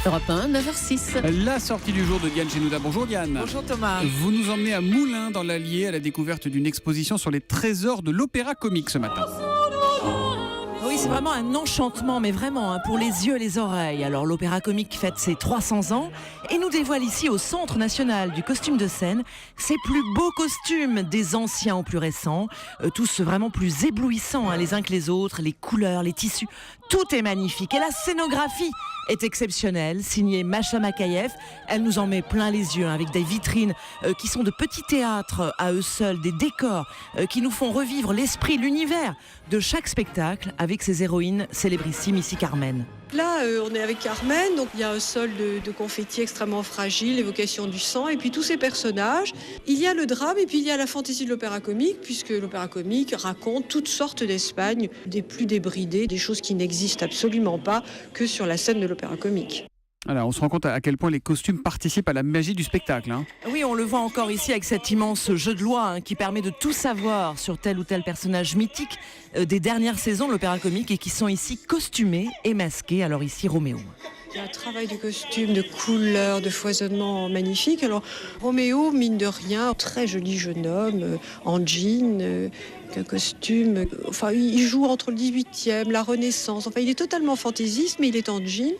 Europe 1, 9h06. La sortie du jour de Diane Genouda. Bonjour Diane. Bonjour Thomas. Vous nous emmenez à Moulins dans l'Allier à la découverte d'une exposition sur les trésors de l'opéra comique ce matin. Oui, c'est vraiment un enchantement, mais vraiment pour les yeux et les oreilles. Alors l'opéra comique fête ses 300 ans et nous dévoile ici au Centre national du costume de scène ses plus beaux costumes, des anciens aux plus récents, tous vraiment plus éblouissants les uns que les autres, les couleurs, les tissus, tout est magnifique. Et la scénographie est exceptionnelle, signée Masha Makayev. Elle nous en met plein les yeux avec des vitrines qui sont de petits théâtres à eux seuls, des décors qui nous font revivre l'esprit, l'univers de chaque spectacle avec ses héroïnes célébrissimes, ici Carmen. Là, on est avec Carmen, donc il y a un sol de confetti extrêmement fragile, l'évocation du sang, et puis tous ces personnages. Il y a le drame et puis il y a la fantaisie de l'opéra comique, puisque l'opéra comique raconte toutes sortes d'Espagne, des plus débridées, des choses qui n'existent absolument pas que sur la scène de l'opéra comique. Alors, on se rend compte à quel point les costumes participent à la magie du spectacle. Oui, on le voit encore ici avec cet immense jeu de loi qui permet de tout savoir sur tel ou tel personnage mythique des dernières saisons de l'opéra comique et qui sont ici costumés et masqués. Alors ici, Roméo. Il y a un travail de costume, de couleurs, de foisonnement magnifique. Alors, Roméo, mine de rien, très joli jeune homme, en jean, un costume. Enfin, il joue entre le 18e, la Renaissance. Enfin, il est totalement fantaisiste, mais il est en jean.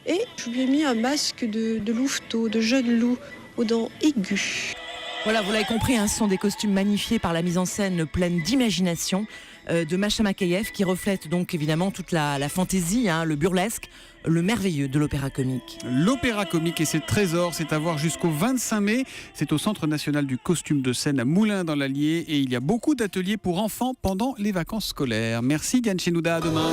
Et je lui ai mis un masque de louveteau, de jeune loup, aux dents aiguës. Voilà, vous l'avez compris, ce sont des costumes magnifiés par la mise en scène pleine d'imagination de Masha Makayev, qui reflète donc évidemment toute la fantaisie, le burlesque, le merveilleux de l'opéra comique. L'opéra comique et ses trésors, c'est à voir jusqu'au 25 mai. C'est au Centre national du costume de scène à Moulins dans l'Allier et il y a beaucoup d'ateliers pour enfants pendant les vacances scolaires. Merci Diane Genouda, à demain.